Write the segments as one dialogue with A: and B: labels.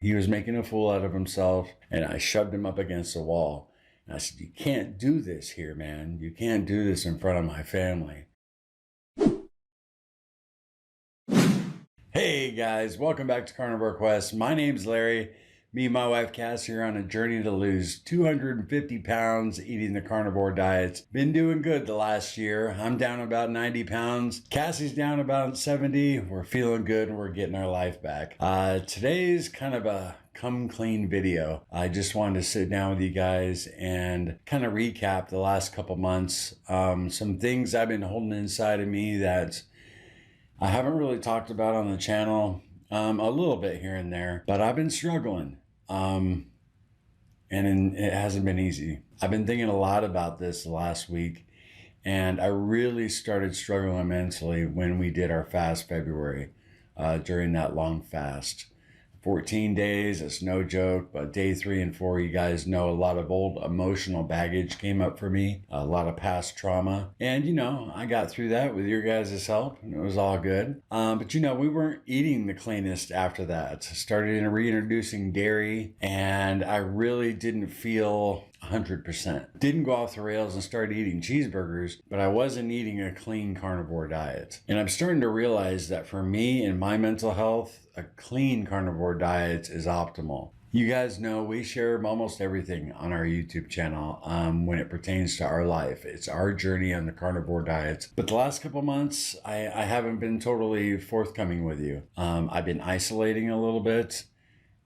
A: He was making a fool out of himself, and I shoved him up against the wall. And I said, "You can't do this here, man. You can't do this in front of my family." Hey guys, welcome back to Carnivore Quest. My name's Larry. Me and my wife Cassie are on a journey to lose 250 pounds eating the carnivore diets. Been doing good the last year. I'm down about 90 pounds. Cassie's down about 70. We're feeling good and we're getting our life back. Today's kind of a come clean video. I just wanted to sit down with you guys and kind of recap the last couple months. Some things I've been holding inside of me that I haven't really talked about on the channel, a little bit here and there, but I've been struggling, it hasn't been easy. I've been thinking a lot about this the last week, and I really started struggling mentally when we did our fast February, during that long fast. 14 days, it's no joke, but day 3 and 4, you guys know a lot of old emotional baggage came up for me, a lot of past trauma. And, I got through that with your guys' help, and it was all good. But, we weren't eating the cleanest after that. Started reintroducing dairy, and I really didn't feel 100%. Didn't go off the rails and started eating cheeseburgers, but I wasn't eating a clean carnivore diet. And I'm starting to realize that for me and my mental health, a clean carnivore diet is optimal. You guys know we share almost everything on our YouTube channel when it pertains to our life. It's our journey on the carnivore diet. But the last couple months, I haven't been totally forthcoming with you. I've been isolating a little bit,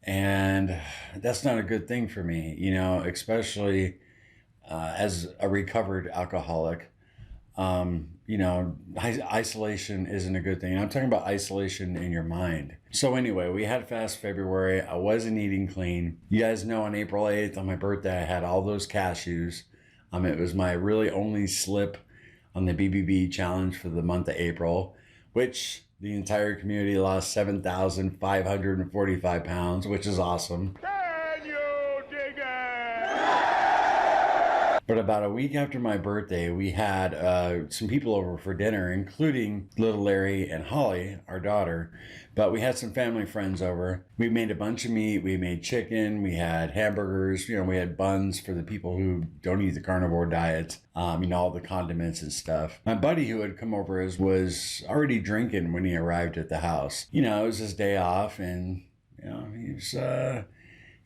A: and that's not a good thing for me, especially as a recovered alcoholic. Isolation isn't a good thing. I'm talking about isolation in your mind. So anyway, we had fast February. I wasn't eating clean. You guys know on April 8th, on my birthday, I had all those cashews. It was my really only slip on the bbbe challenge for the month of April, which the entire community lost 7,545 pounds, which is awesome. But about a week after my birthday, we had some people over for dinner, including little Larry and Holly, our daughter. But we had some family friends over. We made a bunch of meat. We made chicken. We had hamburgers. We had buns for the people who don't eat the carnivore diet. All the condiments and stuff. My buddy who had come over was already drinking when he arrived at the house. It was his day off, and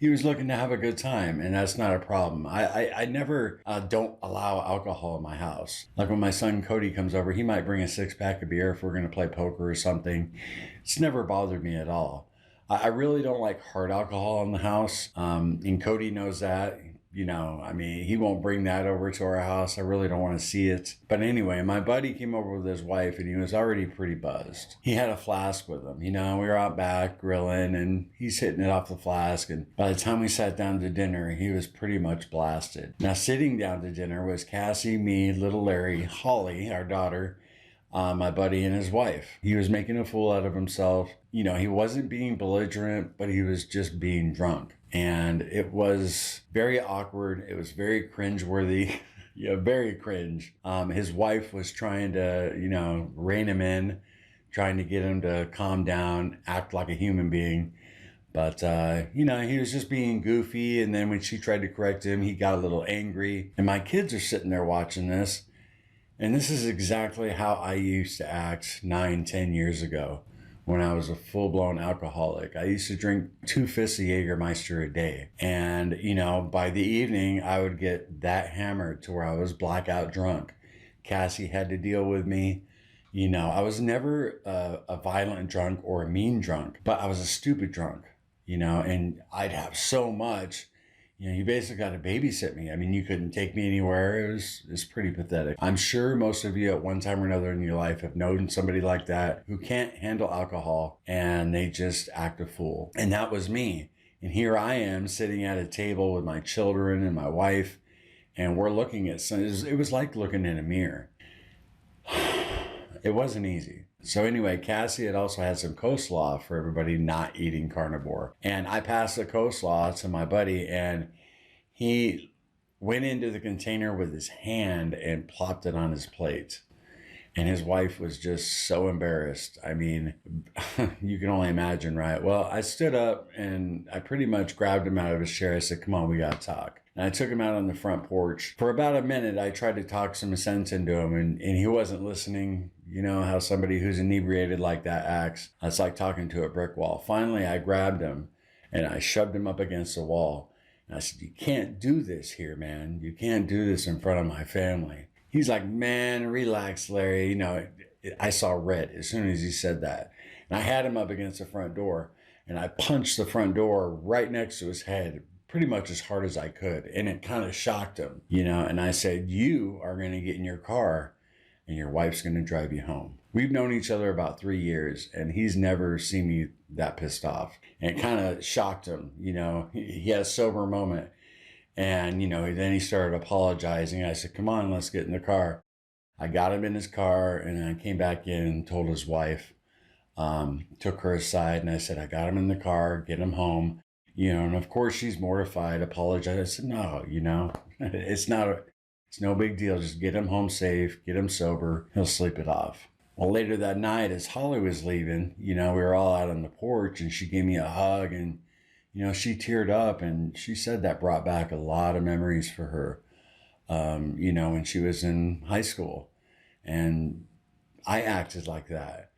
A: he was looking to have a good time, and that's not a problem. I never don't allow alcohol in my house. Like when my son Cody comes over, he might bring a 6-pack of beer if we're gonna play poker or something. It's never bothered me at all. I really don't like hard alcohol in the house, and Cody knows that. He won't bring that over to our house. I really don't want to see it. But anyway, my buddy came over with his wife, and he was already pretty buzzed. He had a flask with him. We were out back grilling, and he's hitting it off the flask. And by the time we sat down to dinner, he was pretty much blasted. Now, sitting down to dinner was Cassie, me, little Larry, Holly, our daughter, my buddy, and his wife. He was making a fool out of himself. He wasn't being belligerent, but he was just being drunk. And it was very awkward. It was very cringeworthy. Very cringe. His wife was trying to, rein him in, trying to get him to calm down, act like a human being. But, he was just being goofy. And then when she tried to correct him, he got a little angry. And my kids are sitting there watching this. And this is exactly how I used to act 9-10 years ago when I was a full-blown alcoholic. I used to drink 2 fists of Jägermeister a day. And, by the evening, I would get that hammered to where I was blackout drunk. Cassie had to deal with me. I was never a violent drunk or a mean drunk, but I was a stupid drunk, and I'd have so much. You basically got to babysit me. You couldn't take me anywhere. It was pretty pathetic. I'm sure most of you at one time or another in your life have known somebody like that who can't handle alcohol and they just act a fool. And that was me. And here I am sitting at a table with my children and my wife, and we're looking at some, it was like looking in a mirror. It wasn't easy. So anyway, Cassie had also had some coleslaw for everybody not eating carnivore. And I passed the coleslaw to my buddy, and he went into the container with his hand and plopped it on his plate. And his wife was just so embarrassed. I mean, you can only imagine, right? Well, I stood up and I pretty much grabbed him out of his chair. I said, come on, we got to talk. And I took him out on the front porch. For about a minute, I tried to talk some sense into him, and he wasn't listening. You know how somebody who's inebriated like that acts. It's like talking to a brick wall. Finally, I grabbed him and I shoved him up against the wall. And I said, you can't do this here, man. You can't do this in front of my family. He's like, man, relax, Larry. You know, I saw red as soon as he said that. And I had him up against the front door and I punched the front door right next to his head, pretty much as hard as I could. And it kind of shocked him, you know, and I said, you are going to get in your car and your wife's going to drive you home. We've known each other about 3 years and he's never seen me that pissed off. And it kind of shocked him, you know, he had a sober moment. And, you know, then he started apologizing. I said, come on, let's get in the car. I got him in his car and I came back in and told his wife, took her aside and I said, I got him in the car, get him home. You know, and of course she's mortified, apologized. I said, no, you know, it's no big deal. Just get him home safe, get him sober. He'll sleep it off. Well, later that night, as Holly was leaving, you know, we were all out on the porch and she gave me a hug and, you know, she teared up and she said that brought back a lot of memories for her, you know, when she was in high school. And I acted like that.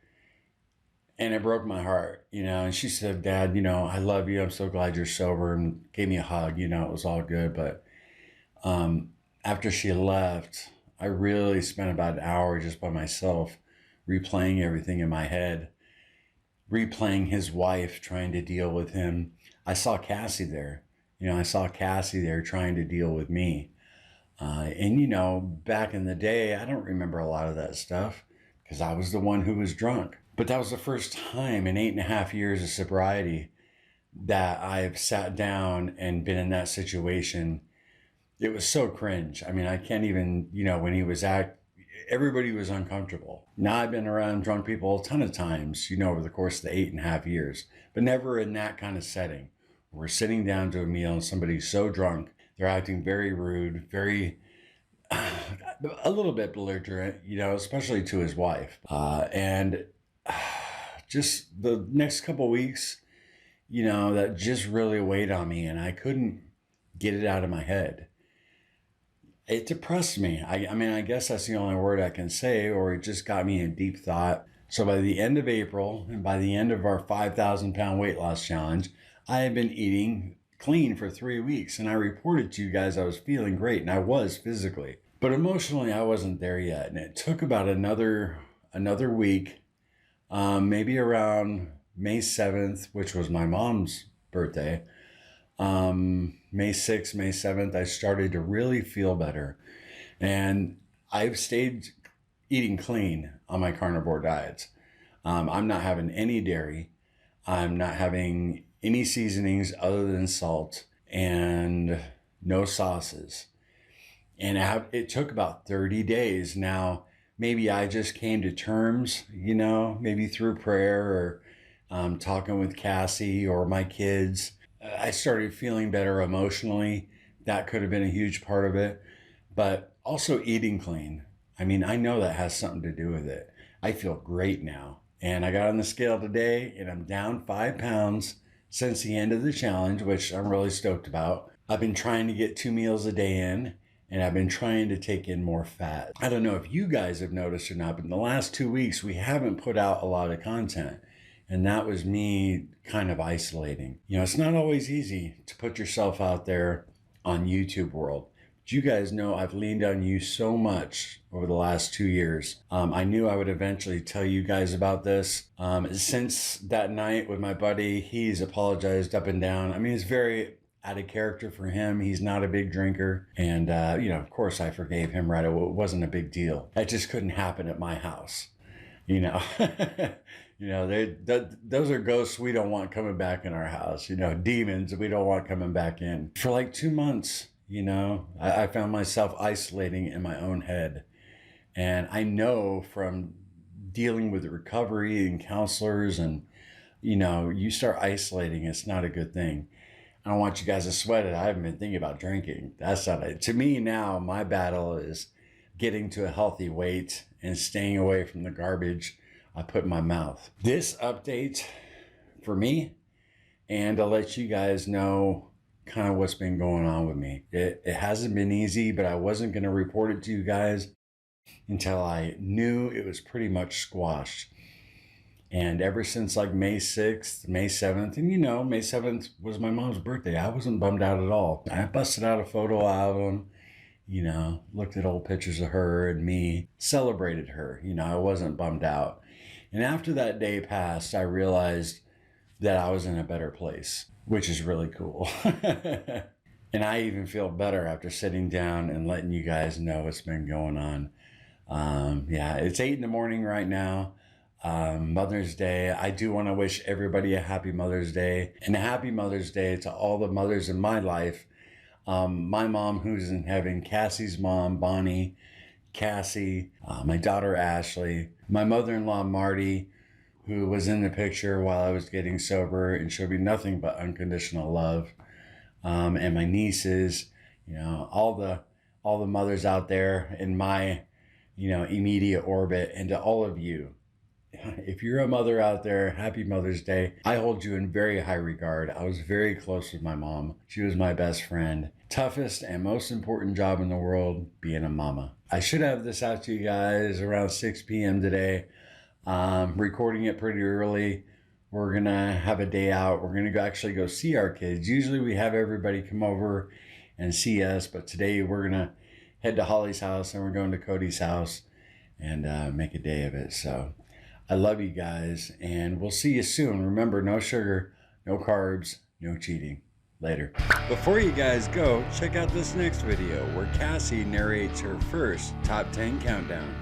A: And it broke my heart, you know, and she said, Dad, you know, I love you. I'm so glad you're sober, and gave me a hug, you know, it was all good. But after she left, I really spent about an hour just by myself replaying everything in my head, replaying his wife trying to deal with him. I saw Cassie there, you know, I saw Cassie there trying to deal with me. And, you know, back in the day, I don't remember a lot of that stuff because I was the one who was drunk. But that was the first time in 8.5 years of sobriety that I've sat down and been in that situation. It was so cringe. I mean, I can't even, you know, when he was everybody was uncomfortable. Now I've been around drunk people a ton of times, you know, over the course of the 8.5 years, but never in that kind of setting. We're sitting down to a meal and somebody's so drunk, they're acting very rude, very, a little bit belligerent, you know, especially to his wife. And just the next couple of weeks, you know, that just really weighed on me and I couldn't get it out of my head. It depressed me. I mean, I guess that's the only word I can say, or it just got me in deep thought. So by the end of April and by the end of our 5,000 pound weight loss challenge, I had been eating clean for 3 weeks. And I reported to you guys I was feeling great, and I was physically. But emotionally, I wasn't there yet. And it took about another week, maybe around May 7th, which was my mom's birthday. May 6th, May 7th, I started to really feel better. And I've stayed eating clean on my carnivore diets. I'm not having any dairy. I'm not having any seasonings other than salt and no sauces. And it took about 30 days. Now, maybe I just came to terms, you know, maybe through prayer or talking with Cassie or my kids. I started feeling better emotionally. That could have been a huge part of it. But also eating clean. I mean, I know that has something to do with it. I feel great now. And I got on the scale today and I'm down 5 pounds since the end of the challenge, which I'm really stoked about. I've been trying to get 2 meals a day in, and I've been trying to take in more fat. I don't know if you guys have noticed or not, but in the last 2 weeks, we haven't put out a lot of content. And that was me kind of isolating. You know, it's not always easy to put yourself out there on YouTube world. But you guys know I've leaned on you so much over the last 2 years. I knew I would eventually tell you guys about this. Since that night with my buddy, he's apologized up and down. I mean, it's very out of character for him. He's not a big drinker. And, you know, of course I forgave him right away. It wasn't a big deal. That just couldn't happen at my house, you know. You know, those are ghosts we don't want coming back in our house. You know, demons we don't want coming back in. For like 2 months, you know, I found myself isolating in my own head. And I know from dealing with recovery and counselors and, you know, you start isolating, it's not a good thing. I don't want you guys to sweat it. I haven't been thinking about drinking. That's not it. To me now, my battle is getting to a healthy weight and staying away from the garbage I put in my mouth. This update for me, and to let you guys know kind of what's been going on with me. It hasn't been easy, but I wasn't going to report it to you guys until I knew it was pretty much squashed. And ever since like May 6th, May 7th, and you know, May 7th was my mom's birthday. I wasn't bummed out at all. I busted out a photo album, you know, looked at old pictures of her and me, celebrated her. You know, I wasn't bummed out. And after that day passed, I realized that I was in a better place, which is really cool. And I even feel better after sitting down and letting you guys know what's been going on. Yeah, it's 8 in the morning right now. Mother's Day. I do want to wish everybody a happy Mother's Day, and a happy Mother's Day to all the mothers in my life. My mom, who's in heaven, Cassie's mom, Bonnie, Cassie, my daughter, Ashley, my mother-in-law, Marty, who was in the picture while I was getting sober and showed me nothing but unconditional love. And my nieces, you know, all the mothers out there in my, you know, immediate orbit, and to all of you. If you're a mother out there, happy Mother's Day. I hold you in very high regard. I was very close with my mom. She was my best friend. Toughest and most important job in the world, being a mama. I should have this out to you guys around 6 p.m. today. Recording it pretty early. We're gonna have a day out. We're gonna actually go see our kids. Usually we have everybody come over and see us, but today we're gonna head to Holly's house and we're going to Cody's house and make a day of it. So I love you guys, and we'll see you soon. Remember, no sugar, no carbs, no cheating. Later. Before you guys go, check out this next video where Cassie narrates her first top 10 countdown.